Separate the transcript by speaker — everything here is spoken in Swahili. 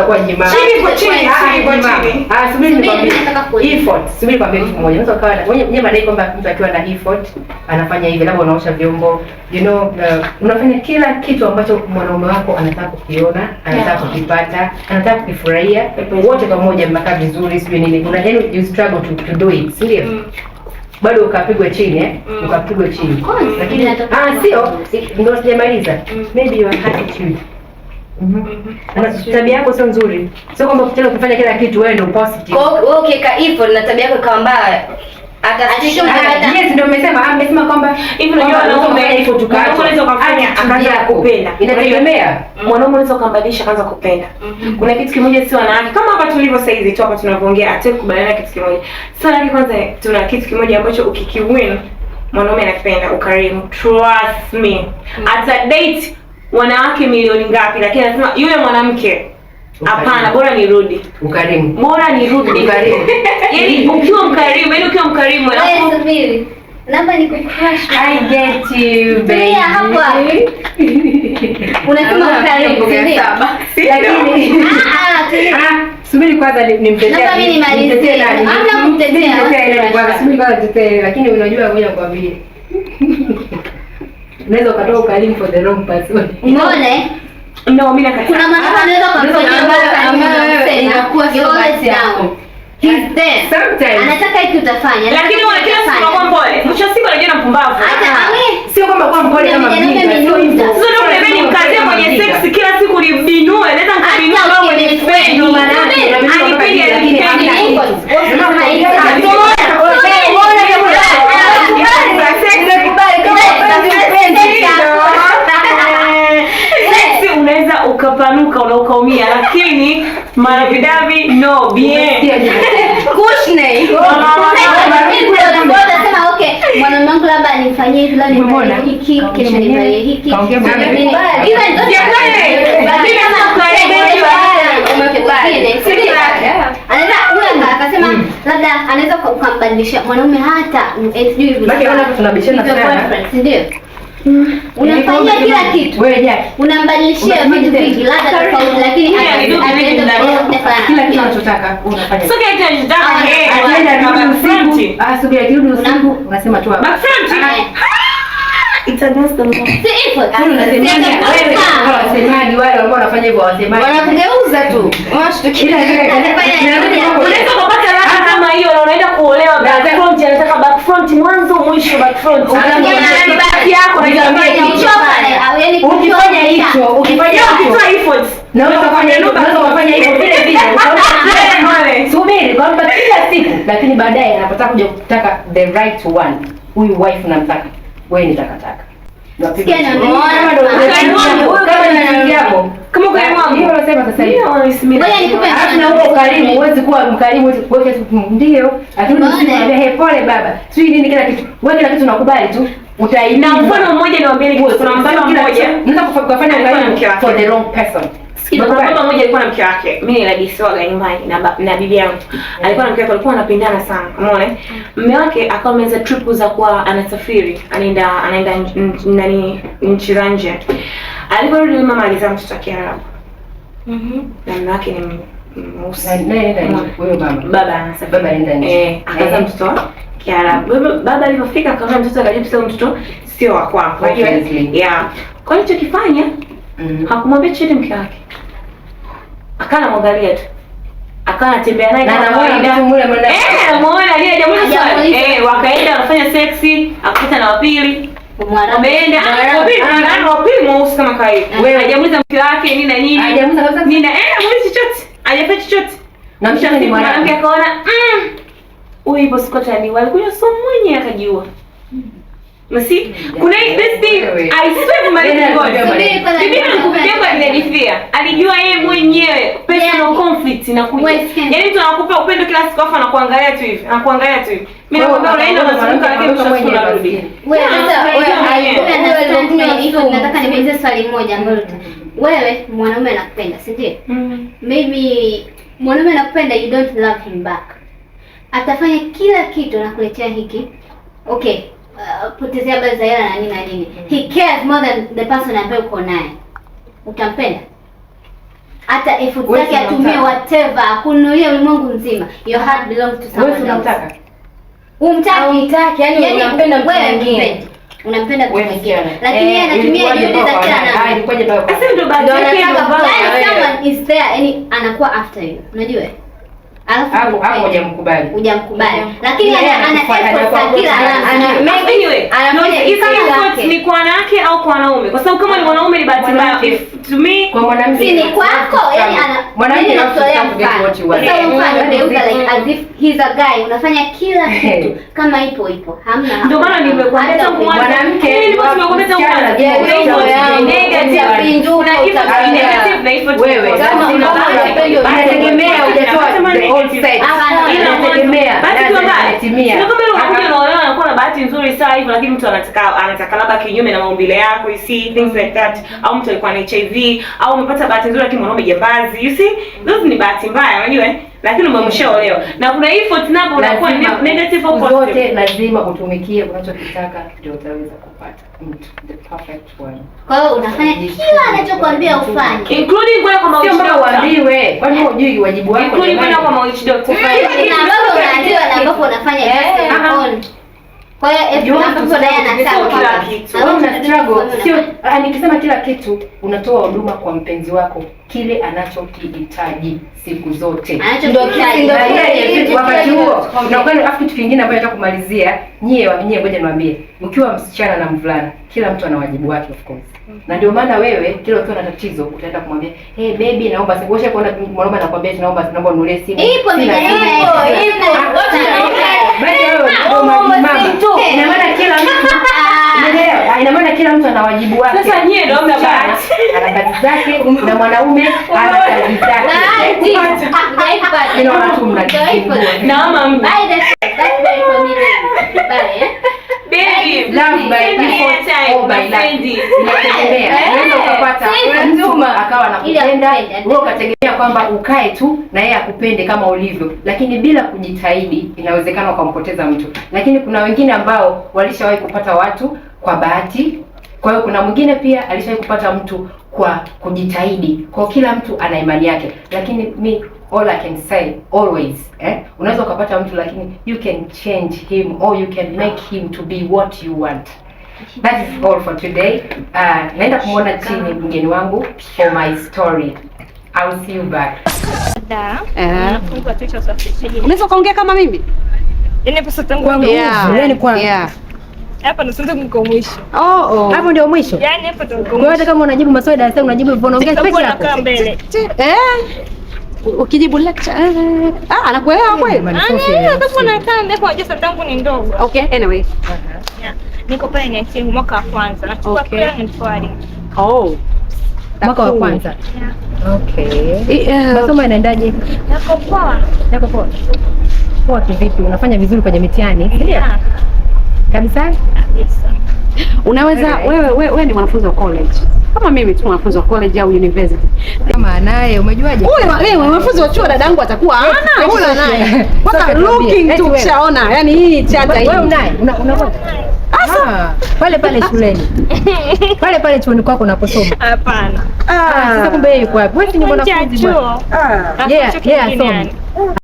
Speaker 1: utakuwa jimama.
Speaker 2: Chini kwa chini.
Speaker 1: Subiri nikwambie. Effort. Subiri nikwambie kitu kimoja. Unaweza kawa wenyewe madai kwamba mtu akiwa na effort anafanya hivi, labda unaosha vyombo, unafanya kila kitu ambacho mwanaume wako anataka kukiona, anataka kukipata, anataka kufurahia. Wote pamoja mnakaa vizuri, sio nini. Kuna you struggle to do it, sio? Bado ukapigwa chini ukapigwa chini. Lakini sio ndio sijamaliza. Maybe your attitude. Tabia yako sio nzuri. Sio kwamba ukitaka kufanya kila kitu wewe ndio positive.
Speaker 3: Kwa ukiweka hivyo na tabia yako ikawa mbaya,
Speaker 1: yes, ndio amesema kwamba
Speaker 2: hivi unajua wanaume
Speaker 1: hivyo tukaacha.
Speaker 2: Unaweza kufanya akaanza kupenda.
Speaker 1: Inategemea.
Speaker 2: Mwanaume unaweza kumbadilisha akaanza kupenda. Kuna kitu kimoja sio wanawake kama hapa tulivyo sasa hivi tu hapa tunavyoongea ataki kubaliana kitu kimoja. Sasa lakini kwanza tuna kitu kimoja ambacho ukikiwin mwanaume anapenda ukarimu. Trust me. Ata date wanawake milioni ngapi lakini anasema yule mwanamke hapana, bora nirudi.
Speaker 1: Ukarimu.
Speaker 2: Bora nirudi.
Speaker 1: Ukarimu.
Speaker 2: Yaani ukiwa mkarimu,
Speaker 3: wewe subiri. Namba ni kucrush.
Speaker 1: I get you, baby.
Speaker 3: Hapo. Unasema ukarimu, ndio.
Speaker 1: Lakini subiri kwanza nimtetee.
Speaker 3: Namba mimi nimalizie. Hamna kumtetea.
Speaker 1: Subiri kwanza tutetee, lakini unajua ngoja nikwambie. Unaweza ukatoa ukarimu for the wrong person.
Speaker 3: Umeona?
Speaker 2: No, mimi nakata.
Speaker 3: Kuna maneno anaweza kumfanyia mbaya inakuwa sio basi yako. He's there.
Speaker 1: Sometimes.
Speaker 3: Anataka hiki utafanya.
Speaker 2: Lakini wale kila siku unakuwa mpole. Mwisho siku anajiona mpumbavu.
Speaker 3: Hata
Speaker 1: sio kama kwa mpole kama mjinga.
Speaker 2: Sio ndio mlemeni mkazie kwenye sex kila siku ni binue. Naweza mkabinua kama kwenye friend ndio maana anipige lakini hamna. Unaweza ukapanuka na ukaumia lakini maravidavi no bien
Speaker 3: kushne unasema okay mwanamke wangu labda anifanyie hivi labda nifanye hiki kesho nifanye hiki anaweza akasema labda anaweza ukambadilisha mwanaume hata sijui hivi
Speaker 1: tunabishana sana
Speaker 3: ndio unafanyia kila kitu unambadilishia vitu vingi labda tofauti lakini
Speaker 1: kila kitu unachotaka unafanya
Speaker 2: sio kitu unachotaka
Speaker 1: subiri kirudi usiku unasema tu back front wasemaji wale ambao wanafanya hivyo wasemaji
Speaker 3: wanakugeuza tu
Speaker 2: unaweza kupata raha kama hiyo na unaenda kuolewa back front anataka back front mwanzo mwisho back front back yako na
Speaker 1: ukifanya hicho na unafanya hivyo vile vile subiri kwamba kila siku lakini baadaye anapotaka kuja kutaka the right one huyu wife namtaka wewe ni takataka kama unasema sasa hivi na huo ukarimu huwezi kuwa mkarimu wewe ndio lakini usimwambie pole baba sio nini kila kitu wewe kila kitu unakubali tu utaina
Speaker 2: mfano mmoja niwaambie kuna mfano mmoja
Speaker 1: unataka kufanya ukarimu for the wrong person.
Speaker 2: Baba mmoja alikuwa na mke wake. Mimi niladisiwaga nyumbani na bibi yangu. Alikuwa na mke wake walikuwa wanapendana sana. Umeona? Mume wake akawa ameanza trip za kuwa anasafiri, anaenda nchi za nje. Aliporudi mama alizaa mtoto wa Kiarabu. Na mume wake ni mweusi.
Speaker 1: Huyo
Speaker 2: baba anasafiri. Baba anaenda nje. Akazaa mtoto wa Kiarabu. Baba alipofika akaona mtoto akajibu sasa mtoto sio wa kwako. Yeah. Kwa hiyo alichokifanya hakumwambia chochote mke wake. Akana mwangalia tu. Akana tembea naye kama kawaida. Muone aliyejamuza swali. Wakaenda wanafanya sexy, akapita na wapili. Wameenda wapili mweusi kama kawaida. Wewe hajamuza mke wake nini na nini.
Speaker 1: Hajamuza kabisa.
Speaker 2: Nini mweusi chochote. Hajafanya chochote. Na mshaka ni mwanamke akaona huyu ipo Scotland walikunywa sumu mwenye akajiua. Masi, kuna this thing I swear to my God. Bibi anakupenda inadifia. Alijua yeye mwenyewe personal conflict inakuja. Yaani mtu anakupa upendo kila siku afa anakuangalia tu hivi. Anakuangalia tu hivi. Mimi nakwambia unaenda unazunguka lakini mshasukuna unarudi.
Speaker 3: Nataka niulize swali moja ambalo wewe mwanaume anakupenda, si ndio? Maybe mwanaume anakupenda you don't love him back. Atafanya kila kitu na kuletea hiki. Okay. Potezea habari za hela na nini na nini. He cares more than the person ambaye uko naye. Utampenda? hata effort zake atumie whatever kununulia ulimwengu mzima. Your heart belongs to someone else.
Speaker 1: Unamtaka?
Speaker 3: Umtaki, yani unampenda mtu mwingine. Unampenda mtu mwingine. Lakini yeye anatumia juhudi za kila namna.
Speaker 1: Ilikuwaje baba?
Speaker 2: Sasa ndio baadhi yake
Speaker 3: someone is there, yani anakuwa after you. Unajua?
Speaker 1: Alafu hujamkubali.
Speaker 3: Lakini ana effort za kila namna.
Speaker 2: Anyway, ni kwa wanawake au kwa wanaume? Kwa sababu kama ni mwanaume ni bahati mbaya. To me,
Speaker 1: kwa mwanamke
Speaker 3: si ni kwako, yani mwanamke anatolea mfano. Sasa mfano geuka like as if he's a guy, unafanya kila kitu kama ipo. Hamna.
Speaker 2: Ndio maana nimekuambia kwa mwanamke, nimekuambia kwa negative
Speaker 1: wewe unategemea hujatoa all set. Unategemea
Speaker 2: anakuwa na bahati nzuri sawa hivyo, lakini mtu anataka labda kinyume na maumbile yako, you see things like that, au mtu alikuwa na HIV au umepata bahati nzuri lakini mwanaume jambazi, you see those ni bahati mbaya, unajua, lakini umemshaolewa na kuna effort napo unakuwa negative au positive.
Speaker 1: Zote lazima utumikie unachokitaka ndio utaweza kupata mtu the perfect one.
Speaker 3: Kwa hiyo unafanya kila anachokuambia ufanye,
Speaker 2: including kwenda kwa mauichi
Speaker 1: doctor. Uambiwe kwani hujui wajibu wako,
Speaker 2: including kwenda kwa mauichi doctor.
Speaker 3: Na ambapo unaambiwa na ambapo unafanya on. Kwa hiyo ambapo naye anataka
Speaker 2: kila kitu.
Speaker 1: Wewe una struggle, sio nikisema kila kitu, unatoa huduma kwa mpenzi wako kile anachokihitaji siku zote.
Speaker 3: Ndio
Speaker 1: wakati huo. Na kwani afu kitu kingine ambacho nataka kumalizia, nyie ngoja niwaambie, ukiwa msichana na mvulana, kila mtu ana wajibu wake of course. Na ndio maana wewe kila ukiwa na tatizo utaenda kumwambia, "Hey baby, naomba sikuoshe kuona mwanaume anakuambia naomba ununulie simu."
Speaker 3: Ipo.
Speaker 1: Ina maana kila mtu ina maana kila mtu ana wajibu wake.
Speaker 2: Sasa nyie ndio mna bahati.
Speaker 1: Ana kazi zake na mwanaume ana kazi zake. Ina maana tu mnajipungua.
Speaker 2: Naomba
Speaker 3: that's very familiar.
Speaker 2: Baby,
Speaker 1: love by default or by love. Unaweza ukapata mzuma akawa anakupenda, wewe ukategemea kwamba ukae tu na yeye akupende kama ulivyo, lakini bila kujitahidi inawezekana ukampoteza mtu. Lakini kuna wengine ambao walishawahi kupata watu kwa bahati. Kwa hiyo kuna mwingine pia alishawahi kupata mtu kwa kujitahidi. Kwa kila mtu ana imani yake. Lakini me all I can say always, unaweza ukapata mtu lakini you can change him or you can make him to be what you want. That is all for today. Naenda kumwona chini mgeni wangu for my story. I will see you back.
Speaker 4: Unaweza kuongea kama mimi?
Speaker 5: Yaani pesa tangu wangu.
Speaker 4: Yeah.
Speaker 5: Hapa ndo sasa mko mwisho.
Speaker 1: Hapo ndio mwisho.
Speaker 5: Yaani hapo ndo mko
Speaker 1: mwisho. Kwa hiyo kama unajibu maswali darasani unajibu hivyo unaongea peke yako.
Speaker 5: Kaa mbele.
Speaker 4: Ukijibu lecture anakuelewa kweli?
Speaker 5: Hapo nakaa mbele kwa jesa tangu ni ndogo.
Speaker 4: Okay, anyway.
Speaker 5: Niko pale ni mwaka wa kwanza. Nachukua pia ni swali.
Speaker 1: Mwaka wa kwanza. Okay. Masomo yanaendaje?
Speaker 5: Yako poa.
Speaker 1: Poa kivipi? Unafanya vizuri kwenye mitihani? Ndio. Kabisa?
Speaker 4: Unaweza wewe ni mwanafunzi wa college. Kama mimi tu mwanafunzi wa college au university.
Speaker 1: Kama naye umejuaje?
Speaker 4: Wewe mwanafunzi wa chuo dadangu atakuwa huna naye. Mpaka looking tu ushaona. Yaani hii chata hii.
Speaker 1: Wewe unaye? Pale shuleni. Pale chuoni kwako unaposoma.
Speaker 5: Hapana.
Speaker 1: Sasa kumbe yuko wapi? Wewe ni mwanafunzi.
Speaker 5: Chuo.
Speaker 1: Yeah,